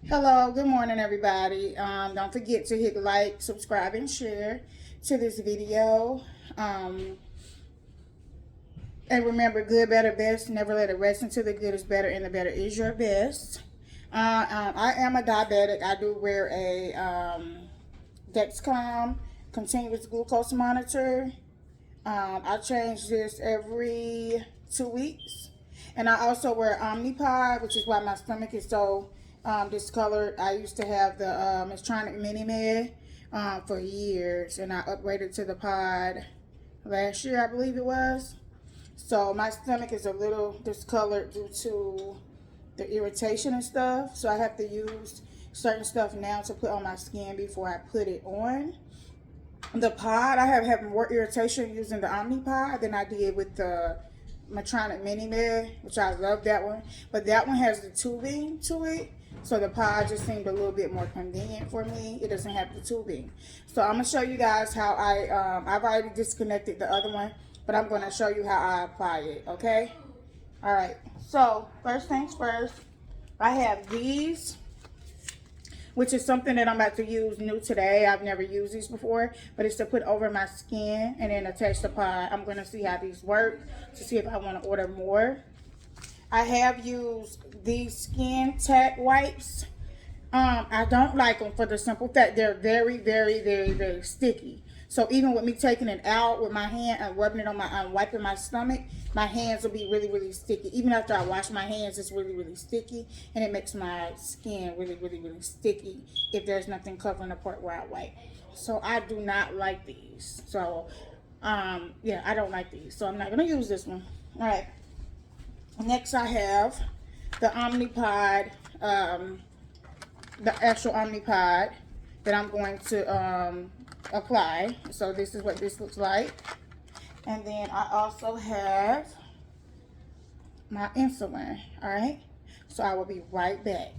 Hello, good morning, everybody. Don't forget to hit like, subscribe, and share to this video. And remember, good, better, best. Never let it rest until the good is better and the better is your best. I am a diabetic. I do wear a Dexcom continuous glucose monitor. I change this every 2 weeks. And I also wear Omnipod, which is why my stomach is so discolored. I used to have the MEDTRONIC Mini-Med for years, and I upgraded to the pod last year, I believe it was. So my stomach is a little discolored due to the irritation and stuff. So I have to use certain stuff now to put on my skin before I put it on. The pod, I have had more irritation using the Omnipod than I did with the MEDTRONIC Mini-Med, which I love that one. But that one has the tubing to it. So the pod just seemed a little bit more convenient for me. It doesn't have the tubing. So I'm going to show you guys how I've already disconnected the other one, but I'm going to show you how I apply it, okay? All right. So first things first, I have these, which is something that I'm about to use new today. I've never used these before, but it's to put over my skin and then attach the pod. I'm going to see how these work to see if I want to order more. I have used these skin tack wipes. I don't like them for the simple fact they're very, very, very, very sticky. So even with me taking it out with my hand and rubbing it on my, wiping my stomach, my hands will be really, really sticky. Even after I wash my hands, it's really, really sticky. And it makes my skin really, really, really sticky if there's nothing covering the part where I wipe. So I do not like these. So, yeah, I don't like these. So I'm not going to use this one. All right. Next I have the Omnipod, the actual Omnipod that I'm going to apply. So this is what this looks like. And then I also have my insulin. All right, so I will be right back.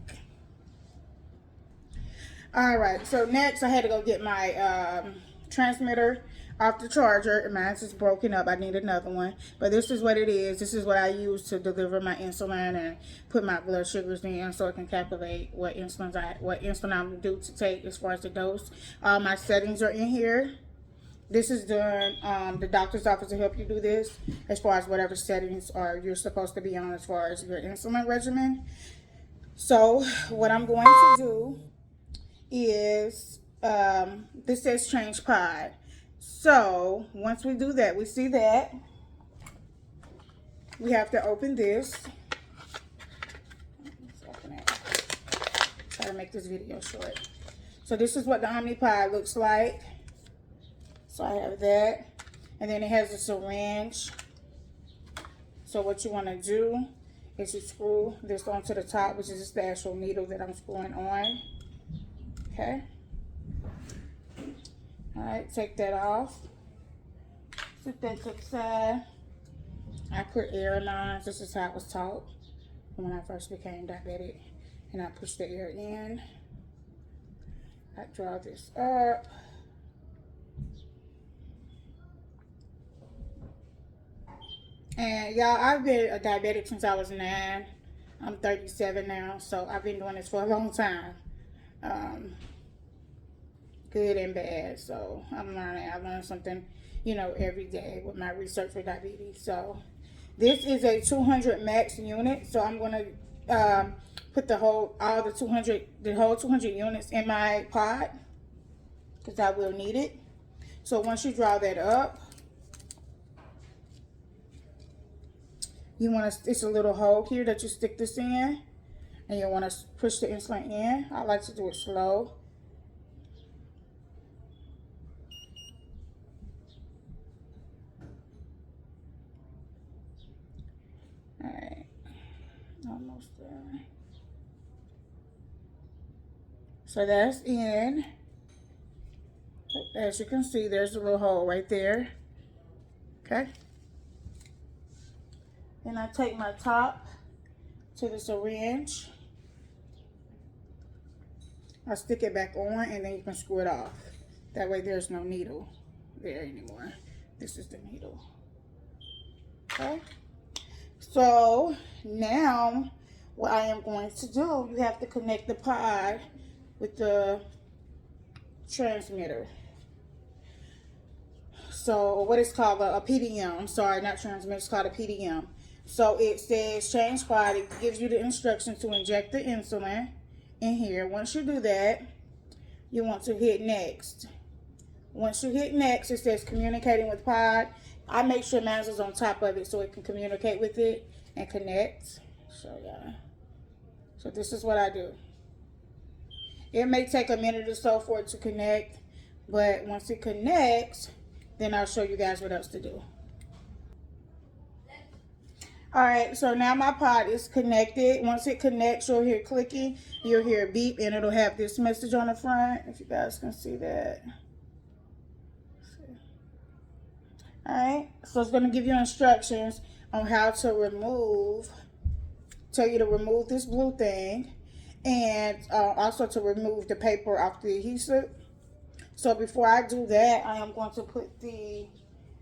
All right, so next I had to go get my transmitter off the charger, and mine's just broken up. I need another one, but this is what it is. This is what I use to deliver my insulin and put my blood sugars in, so it can calculate what insulin I'm due to take as far as the dose. My settings are in here. This is done. The doctor's office will help you do this as far as whatever settings are you're supposed to be on as far as your insulin regimen. So what I'm going to do is this says change pod. So once we do that, we see that we have to open this. Let's open it. Try to make this video short. So this is what the Omnipod looks like. So I have that, and then it has a syringe. So what you want to do is you screw this onto the top, which is just the actual needle that I'm screwing on. Okay. All right, take that off. Sit that to the side. I put air lines. This is how I was taught when I first became diabetic. And I push the air in. I draw this up. And y'all, I've been a diabetic since I was 9. I'm 37 now, so I've been doing this for a long time. Good and bad, so I'm learning. I learn something, you know, every day with my research for diabetes. So this is a 200 max unit, so I'm gonna put the whole 200 units in my pod because I will need it. So once you draw that up, you want to, it's a little hole here that you stick this in, and you want to push the insulin in. I like to do it slow. All right, almost there. So that's in. As you can see, there's a little hole right there. Okay. Then I take my top to the syringe. I stick it back on, and then you can screw it off. That way there's no needle there anymore. This is the needle. Okay. So now what I am going to do, you have to connect the pod with the transmitter. So what is called a PDM. I'm sorry, not transmitter, it's called a PDM. So it says change pod. It gives you the instructions to inject the insulin in here. Once you do that, you want to hit next. Once you hit next, it says communicating with pod. I make sure mine is on top of it so it can communicate with it and connect. So yeah. So this is what I do. It may take a minute or so for it to connect, but once it connects, then I'll show you guys what else to do. Alright, so now my pod is connected. Once it connects, you'll hear clicking, you'll hear a beep, and it'll have this message on the front, if you guys can see that. Alright, so it's going to give you instructions on how to remove, tell you to remove this blue thing, and also to remove the paper off the adhesive. So before I do that, I am going to put the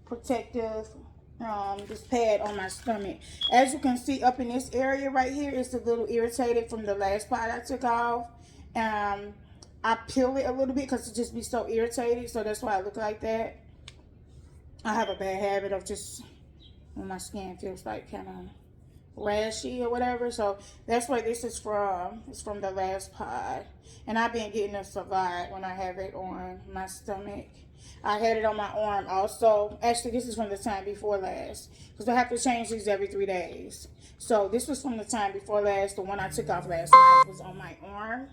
protective, this pad on my stomach. As you can see up in this area right here, it's a little irritated from the last part I took off. I peel it a little bit because it just be so irritated, so that's why I look like that. I have a bad habit of just, when my skin feels like kind of rashy or whatever, so that's what this is from. It's from the last pod, and I've been getting this a lot when I have it on my stomach. I had it on my arm also. Actually, this is from the time before last, because I have to change these every 3 days. So this was from the time before last. The one I took off last night was on my arm.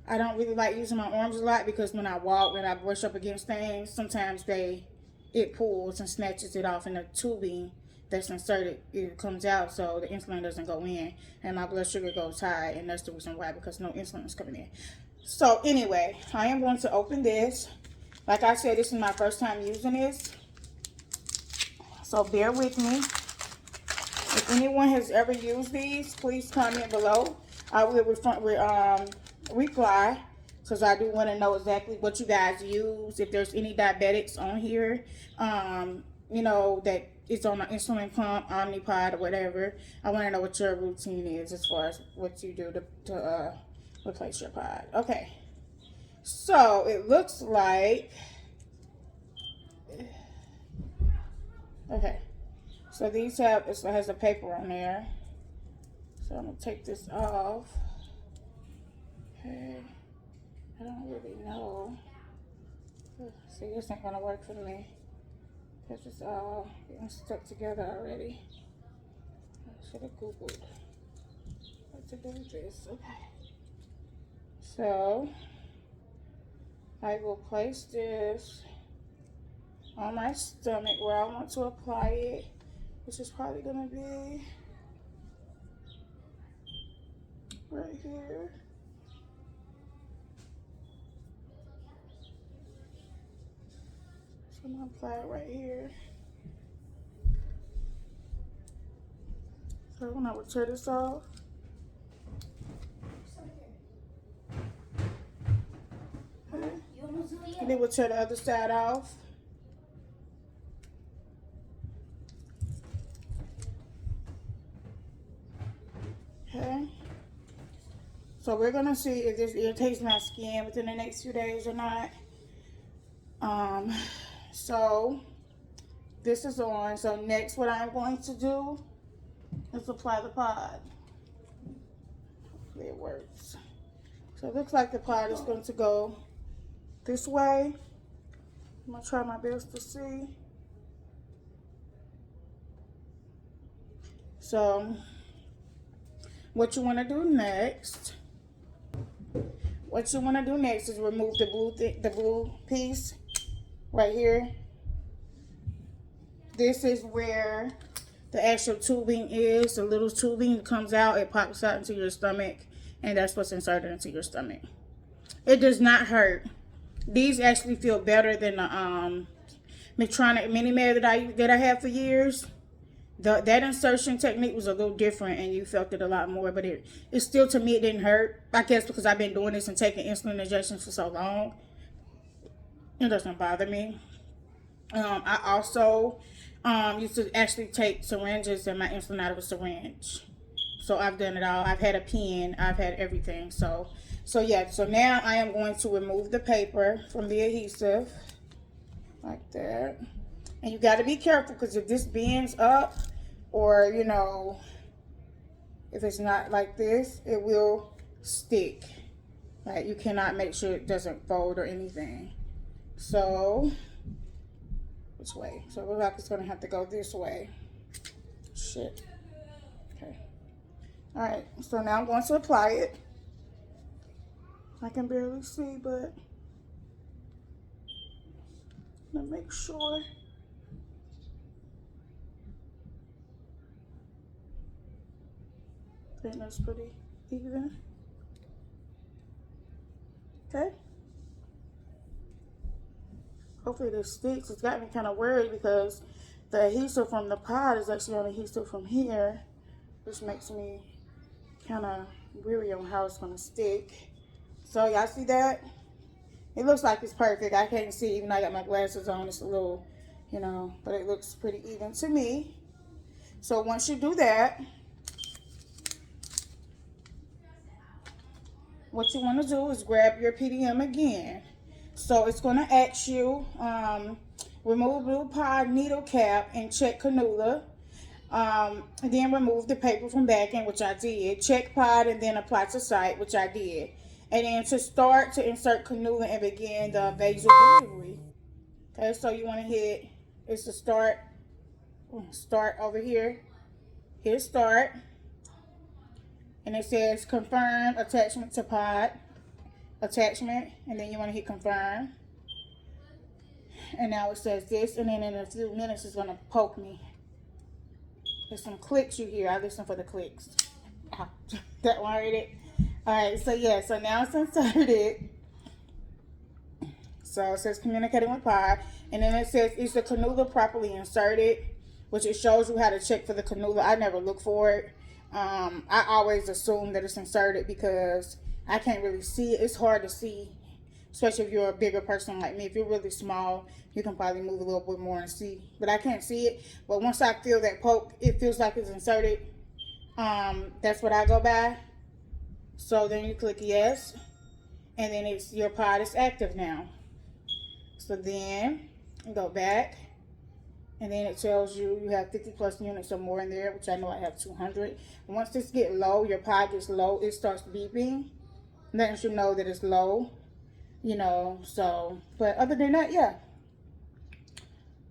I don't really like using my arms a lot because when I walk and I brush up against things, sometimes it pulls and snatches it off, and the tubing that's inserted, it comes out, so the insulin doesn't go in and my blood sugar goes high, and that's the reason why, because no insulin is coming in. So anyway, I am going to open this. Like I said, this is my first time using this, so bear with me. If anyone has ever used these, please comment below. I will reply, because I do want to know exactly what you guys use. If there's any diabetics on here, you know, that it's on an insulin pump, Omnipod, or whatever. I want to know what your routine is as far as what you do to replace your pod. Okay, so it looks like, okay, so these have, it has a paper on there. So I'm going to take this off. Okay, I don't really know. See, this ain't going to work for me, because it's all getting stuck together already. I should have Googled what to do with this. Okay. So, I will place this on my stomach where I want to apply it, which is probably going to be right here. So I'm going to apply it right here. So when I will tear this off, and then we'll tear the other side off. Okay. So we're gonna see if this irritates my skin within the next few days or not. So this is on. So next, what I'm going to do is apply the pod. Hopefully it works. So it looks like the pod is going to go this way. I'm gonna try my best to see. So what you want to do next? What you want to do next is remove the blue piece right here. This is where the actual tubing is. The little tubing that comes out, it pops out into your stomach, and that's what's inserted into your stomach. It does not hurt. These actually feel better than the MEDTRONIC mini-med that I had for years. That insertion technique was a little different, and you felt it a lot more, but it still, to me, it didn't hurt. I guess because I've been doing this and taking insulin injections for so long, it doesn't bother me. I also used to actually take syringes and my insulin out of a syringe. So I've done it all. I've had a pen, I've had everything. So yeah, so now I am going to remove the paper from the adhesive like that. And you got to be careful, because if this bends up, or you know, if it's not like this, it will stick. Like, you cannot make sure it doesn't fold or anything. So which way? So it looks like it's gonna have to go this way. Shit. Okay. All right, so now I'm going to apply it. I can barely see, but let me make sure. I think that's pretty even. Okay. Hopefully this sticks. It's got me kind of worried because the adhesive from the pod is actually on adhesive from here, which makes me kind of weary on how it's going to stick. So y'all see that? It looks like it's perfect. I can't see, even though I got my glasses on. It's a little, you know, but it looks pretty even to me. So once you do that, what you want to do is grab your PDM again. So it's going to ask you, remove blue pod needle cap and check cannula. Then remove the paper from backing, which I did. Check pod and then apply to site, which I did. And then to start, to insert cannula and begin the basal delivery. Okay, so you want to hit, it's the start over here. Hit start. And it says confirm attachment to pod. Attachment. And then you want to hit confirm. And now it says this. And then in a few minutes it's going to poke me. There's some clicks you hear. I listen for the clicks. Ow. That one heard it. Alright, so yeah, so now it's inserted. So it says communicating with pod. And then it says, is the cannula properly inserted? Which it shows you how to check for the cannula. I never look for it. I always assume that it's inserted because I can't really see it. It's hard to see, especially if you're a bigger person like me. If you're really small, you can probably move a little bit more and see. But I can't see it. But once I feel that poke, it feels like it's inserted. That's what I go by. So then you click yes. And then it's your pod is active now. So then you go back. And then it tells you you have 50 plus units or more in there, which I know I have 200. And once this gets low, your pod gets low, it starts beeping. Letting you know that it's low, you know, so, but other than that, yeah.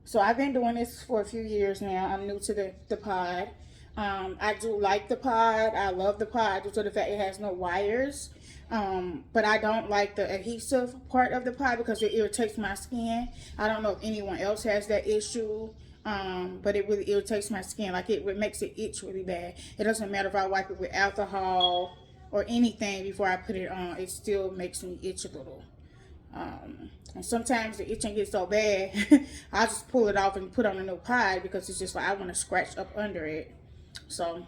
So I've been doing this for a few years now. I'm new to the pod. I do like the pod. I love the pod due to the fact it has no wires. But I don't like the adhesive part of the pod because it irritates my skin. I don't know if anyone else has that issue, but it really irritates my skin. Like it makes it itch really bad. It doesn't matter if I wipe it with alcohol or anything before I put it on. It still makes me itch a little. And sometimes the itching gets so bad, I'll just pull it off and put on a new pod because it's just like I want to scratch up under it. So,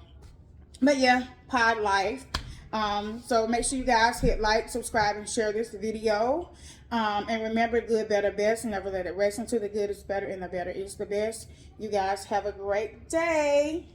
but yeah, pod life. So make sure you guys hit like, subscribe, and share this video. And remember, good, better, best. Never let it rest until the good is better and the better is the best. You guys have a great day.